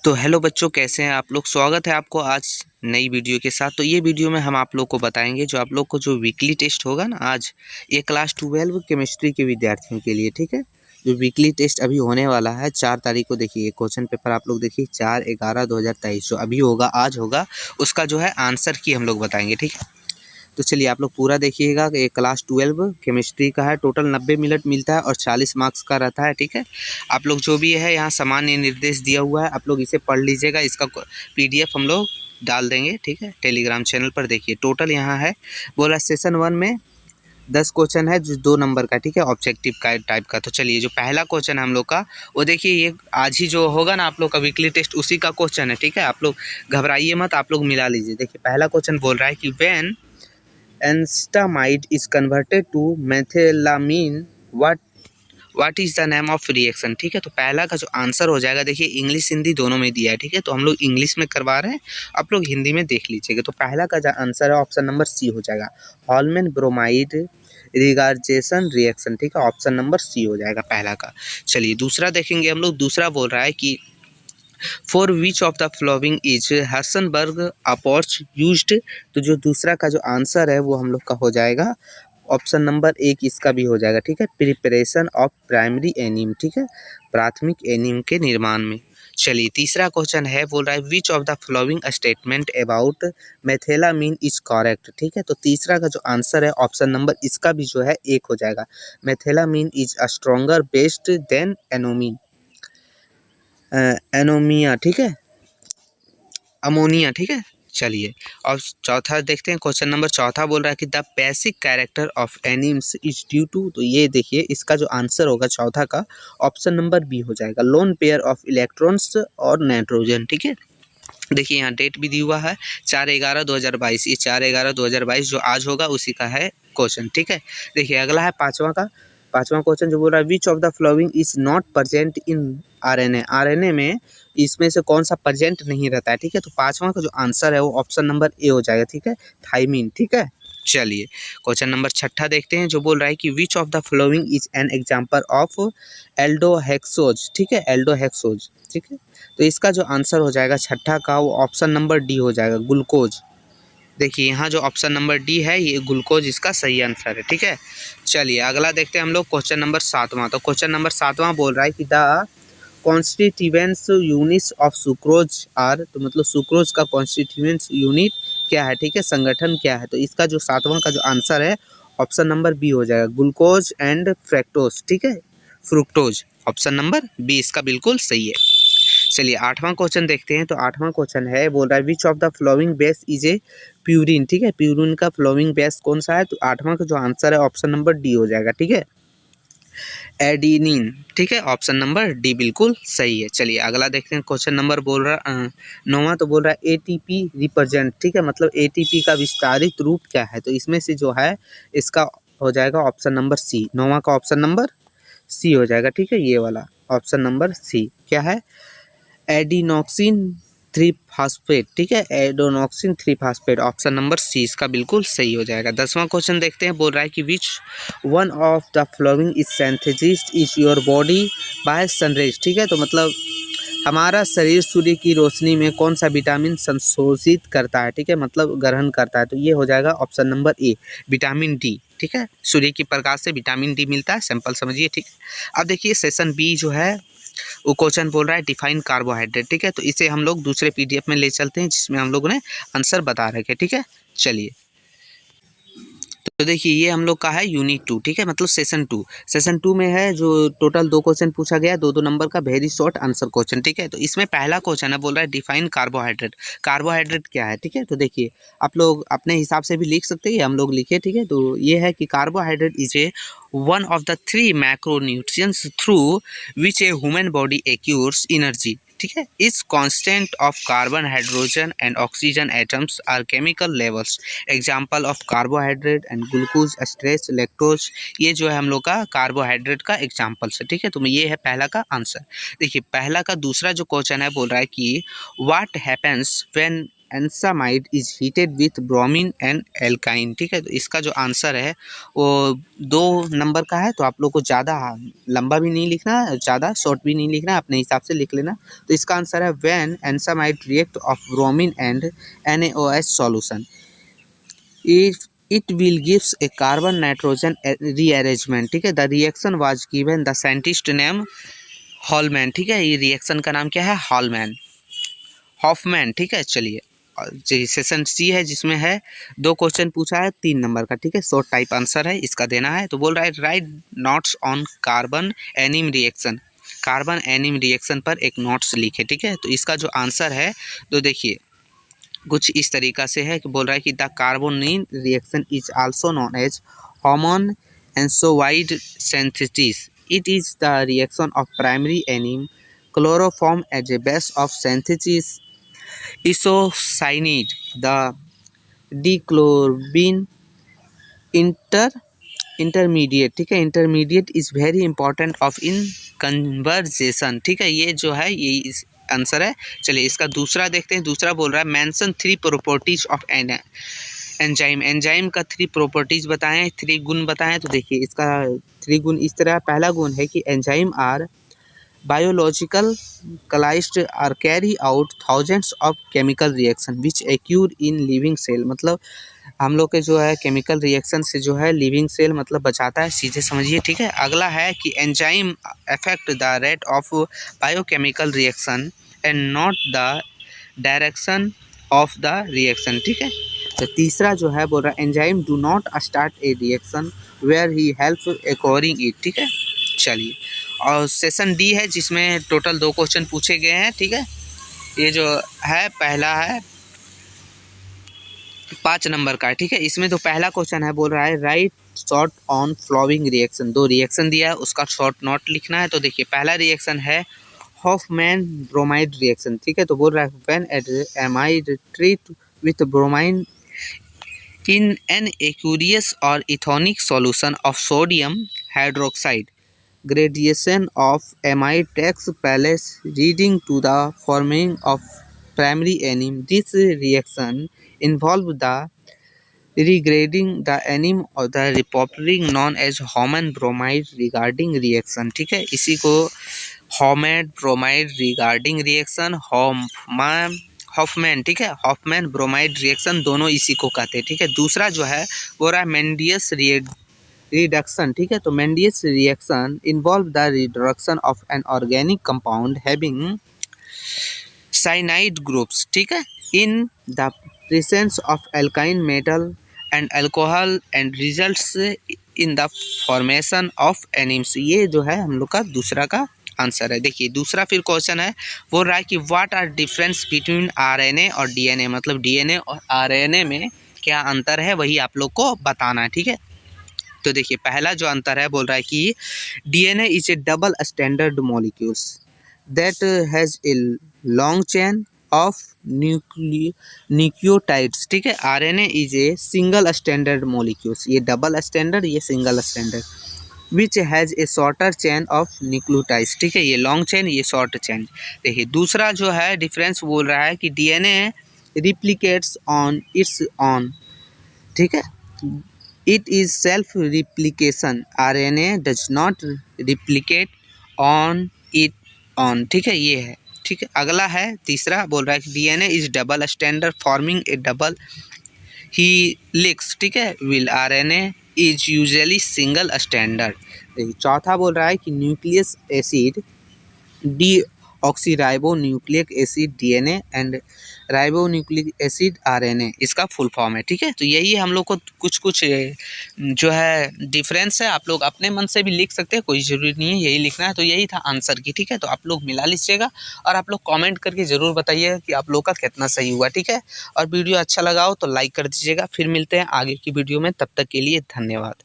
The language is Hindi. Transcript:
तो हेलो बच्चों, कैसे हैं आप लोग। स्वागत है आपको आज नई वीडियो के साथ। तो ये वीडियो में हम आप लोग को बताएंगे जो आप लोग को जो वीकली टेस्ट होगा ना आज, ये क्लास 12 केमिस्ट्री के विद्यार्थियों के लिए, ठीक है। जो वीकली टेस्ट अभी होने वाला है 4 तारीख को, देखिए क्वेश्चन पेपर आप लोग देखिए 4/11/2023 जो अभी होगा, आज होगा, उसका जो है आंसर की हम लोग बताएंगे, ठीक है। तो चलिए आप लोग पूरा देखिएगा। ये क्लास 12 केमिस्ट्री का है। टोटल 90 मिनट मिलता है और 40 मार्क्स का रहता है, ठीक है। आप लोग जो भी है यहाँ सामान्य निर्देश दिया हुआ है, आप लोग इसे पढ़ लीजिएगा। इसका PDF हम लोग डाल देंगे, ठीक है, टेलीग्राम चैनल पर। देखिए टोटल यहाँ है, बोला सेशन 1 में 10 क्वेश्चन है जो 2 नंबर का, ठीक है, ऑब्जेक्टिव का टाइप का। तो चलिए जो पहला क्वेश्चन है हम लोग का, वो देखिए ये आज ही जो होगा ना आप लोग का वीकली टेस्ट, उसी का क्वेश्चन है, ठीक है। आप लोग घबराइए मत, आप लोग मिला लीजिए। देखिए पहला क्वेश्चन बोल रहा है कि when ethanamide is converted to methylamine what is the name of reaction, ठीक है। तो पहला का जो आंसर हो जाएगा, देखिए इंग्लिश हिंदी दोनों में दिया है, ठीक है। तो हम लोग इंग्लिश में करवा रहे हैं, आप लोग हिंदी में देख लीजिएगा। तो पहला का जो आंसर है ऑप्शन नंबर सी हो जाएगा, हॉलमैन ब्रोमाइड रिगार्जेशन रिएक्शन, ठीक है। ऑप्शन नंबर सी हो जाएगा पहला का। चलिए दूसरा देखेंगे हम लोग। दूसरा बोल रहा है कि for which of the following is Hinsberg approach used. तो जो दूसरा का जो आंसर है वो हम लोग का हो जाएगा ऑप्शन नंबर 1, इसका भी हो जाएगा, ठीक है। प्रिपरेशन ऑफ प्राइमरी एनीम, ठीक है, प्राथमिक एनीम के निर्माण में। चलिए तीसरा क्वेश्चन है, बोल रहा है which of the following statement about methylamine is correct, ठीक है। तो तीसरा का जो आंसर है ऑप्शन नंबर इसका भी जो है 1 हो जाएगा, methylamine is a stronger based than ammonia ammonia, ठीक है, अमोनिया, ठीक है। चलिए और चौथा देखते हैं। क्वेश्चन नंबर चौथा बोल रहा है कि the basic character of amines is due to. तो ये देखिए इसका जो आंसर होगा चौथा का ऑप्शन नंबर बी हो जाएगा, लोन पेयर ऑफ इलेक्ट्रॉन्स और नाइट्रोजन, ठीक है। देखिए यहाँ डेट भी दिया हुआ है 4/11/2022, ये 4/11/2022 जो आज होगा उसी का है क्वेश्चन, ठीक है। देखिए अगला है पांचवा क्वेश्चन जो बोल रहा है which of the following is not present in RNA। RNA में इसमें से कौन सा प्रेजेंट नहीं रहता है, ठीक है। तो पांचवा का जो आंसर है वो ऑप्शन नंबर ए हो जाएगा, ठीक है, थाइमिन, ठीक है। चलिए क्वेश्चन नंबर छठा देखते हैं जो बोल रहा है कि विच of the following is an example of aldohexose, ठीक है, एल्डोहेक्सोज, ठीक है। तो इसका जो आंसर हो जाएगा छठा का वो ऑप्शन नंबर डी हो जाएगा, ग्लूकोज। देखिए यहाँ जो ऑप्शन नंबर डी है ये ग्लूकोज इसका सही आंसर है, ठीक है। चलिए अगला देखते हैं हम लोग क्वेश्चन नंबर 7वां। तो क्वेश्चन नंबर 7वां बोल रहा है कि the constituents units of sucrose are. तो मतलब सुक्रोज का कॉन्स्टिट्यूएंट्स यूनिट क्या है, ठीक है, संगठन क्या है। तो इसका जो 7वां का जो आंसर है ऑप्शन नंबर बी हो जाएगा, ग्लूकोज एंड फ्रैक्टोज, ठीक है, फ्रुक्टोज। ऑप्शन नंबर बी इसका बिल्कुल सही है। चलिए 8वां क्वेश्चन देखते हैं। तो 8वां क्वेश्चन है, बोल रहा है which of the flowing base is a purine, ठीक है। प्यूरिन का फ्लोइंग बेस कौन सा है। तो 8वां का जो आंसर है ऑप्शन नंबर डी हो जाएगा, ठीक है, एडिनिन, ठीक है। ऑप्शन नंबर डी बिल्कुल सही है। चलिए अगला देखते हैं। क्वेश्चन नंबर बोल रहा 9वां। तो बोल रहा है ATP रिप्रेजेंट, ठीक है, मतलब ATP का विस्तारित रूप क्या है। तो इसमें से जो है इसका हो जाएगा ऑप्शन नंबर सी, 9वां का ऑप्शन नंबर सी हो जाएगा, ठीक है, ये वाला ऑप्शन नंबर सी क्या है, एडिनोक्सिन 3 फास्फेट, ठीक है, एडिनोक्सिन 3 फास्फेट। ऑप्शन नंबर सी इसका बिल्कुल सही हो जाएगा। 10वां क्वेश्चन देखते हैं। बोल रहा है कि which one of the following is synthesized is your body by sunrays, ठीक है। तो मतलब हमारा शरीर सूर्य की रोशनी में कौन सा विटामिन संशोधित करता है, ठीक है, मतलब ग्रहण करता है। तो ये हो जाएगा option number A, vitamin D, ठीक है। सूर्य की प्रकाश से विटामिन डी मिलता है, सिंपल समझिए, ठीक है। अब देखिए सेशन बी जो है वो क्वेश्चन बोल रहा है डिफाइन कार्बोहाइड्रेट, ठीक है। तो इसे हम लोग दूसरे PDF में ले चलते हैं जिसमें हम लोगों ने आंसर बता रखे, ठीक है। चलिए तो देखिए ये हम लोग का है यूनिट 2, ठीक है, मतलब सेशन 2 में है जो टोटल 2 क्वेश्चन पूछा गया, 2 नंबर का वेरी शॉर्ट आंसर क्वेश्चन, ठीक है। तो इसमें पहला क्वेश्चन है, बोल रहा है डिफाइन कार्बोहाइड्रेट। कार्बोहाइड्रेट क्या है, ठीक है। तो देखिए आप लोग अपने हिसाब से भी लिख सकते हैं, हम लोग लिखे, ठीक है। तो ये है कि carbohydrate is a one of the 3 macronutrients through which a human body acquires energy, ठीक है। Is constant of carbon, hydrogen and oxygen atoms are chemical levels. Example of carbohydrate and glucose, stress, lactose, ये जो है हम लोग का कार्बोहाइड्रेट का एग्जाम्पल्स है, ठीक है। तो ये है पहला का आंसर। देखिए पहला का दूसरा जो क्वेश्चन है बोल रहा है कि what happens when ethanamide is heated with bromine and एल्काइन। ठीक है, तो इसका जो आंसर है वो 2 नंबर का है, तो आप लोग को ज़्यादा लंबा भी नहीं लिखना है, ज़्यादा शॉर्ट भी नहीं लिखना है, अपने हिसाब से लिख लेना। तो इसका आंसर है when ethanamide react of bromine and NaOH solution if it will gives a carbon nitrogen rearrangement। ठीक है, the reaction was given the scientist name Hoffman. ठीक है, ये रिएक्शन का नाम क्या है? हॉफमैन। ठीक है, चलिए सेशन सी है जिसमें है 2 क्वेश्चन पूछा है 3 नंबर का। ठीक है, शॉर्ट टाइप आंसर है, इसका देना है। तो बोल रहा है right notes on carbon एनिम reaction. Carbon एनिम reaction पर एक नोट्स लिखे। ठीक है, तो इसका जो आंसर है तो देखिए कुछ इस तरीका से है कि बोल रहा है कि the carbylamine reaction is also known as Hofmann एंसोवाइड synthesis. It is the reaction of primary amine chloroform as a base of synthesis isocyanide the dichlorocarbene intermediate. ठीक है, intermediate is very important of in conversion. ठीक है, ये जो है ये इस आंसर है। चलिए इसका दूसरा देखते हैं। दूसरा बोल रहा है mention 3 properties of enzyme. Enzyme का 3 प्रॉपर्टीज बताएं, 3 गुण बताएं। तो देखिए इसका 3 गुण इस तरह। पहला गुण है कि enzyme are biological catalysed are carry out thousands of chemical reaction which occur in living cell. मतलब हम लोग के जो है केमिकल रिएक्शन से जो है लिविंग सेल मतलब बचाता है, सीधे समझिए। ठीक है, अगला है कि enzyme affect the rate of biochemical reaction and not the direction of the reaction. ठीक है, तो तीसरा जो है बोल रहा है enzyme do not start a reaction where he help acquiring it. ठीक है, चलिए और सेशन डी है जिसमें टोटल 2 क्वेश्चन पूछे गए हैं। ठीक है, ये जो है पहला है 5 नंबर का। ठीक है, इसमें तो पहला क्वेश्चन है बोल रहा है write short on following reaction. 2 reaction दिया है, उसका शॉर्ट नोट लिखना है। तो देखिए पहला रिएक्शन है हॉफमैन ब्रोमाइड रिएक्शन। ठीक है, तो बोल रहा है when amide treat with bromine in an aqueous और ethanolic solution of sodium hydroxide gradation of amide takes place leading to the forming of primary anim. This reaction involves the regrading the anim of the repopulating known as Hoffman bromide regarding reaction। ठीक है, इसी को Hoffman bromide regarding reaction Hoffman. ठीक है, हॉफमैन ब्रोमाइड रिएक्शन दोनों इसी को कहते हैं। ठीक है, दूसरा जो है वो रहा मेंडियस रिडक्शन। ठीक है, तो Mendius reaction involve the reduction of an organic compound having cyanide groups. ठीक है, इन द प्रेजेंस ऑफ एल्काइन metal and alcohol and results in the formation of amines. ये जो है हम लोग का दूसरा का आंसर है। देखिए दूसरा फिर क्वेश्चन है वो रहा है कि what are difference between RNA और डीएनए। मतलब डीएनए और आरएनए में क्या अंतर है वही आप लोग को बताना है। ठीक है, तो देखिए पहला जो अंतर है बोल रहा है कि DNA is A double standard molecules that has a long chain of nucleotides. ठीक है, RNA is a single standard molecules. ये डबल स्टैंडर्ड, ये single standard. Which has a shorter chain of nucleotides. ठीक है, ये लॉन्ग चेन, ये शॉर्ट चेन। देखिए दूसरा जो है डिफरेंस बोल रहा है कि DNA replicates on it's on. ठीक है, it is self replication, RNA does not replicate on it on। ठीक है, ये है। ठीक है, अगला है तीसरा बोल रहा है कि DNA is double standard forming a double helix. ठीक है, while RNA is usually single standard. चौथा बोल रहा है कि nucleus acid deoxyribonucleic acid DNA and ribonucleic acid RNA, इसका फुल फॉर्म है। ठीक है, तो यही हम लोग को कुछ जो है डिफरेंस है, आप लोग अपने मन से भी लिख सकते हैं, कोई ज़रूरी नहीं है यही लिखना है। तो यही था आंसर की। ठीक है, तो आप लोग मिला लीजिएगा और आप लोग कमेंट करके ज़रूर बताइएगा कि आप लोग का कितना सही हुआ। ठीक है, और वीडियो अच्छा लगा हो तो लाइक कर दीजिएगा। फिर मिलते हैं आगे की वीडियो में, तब तक के लिए धन्यवाद।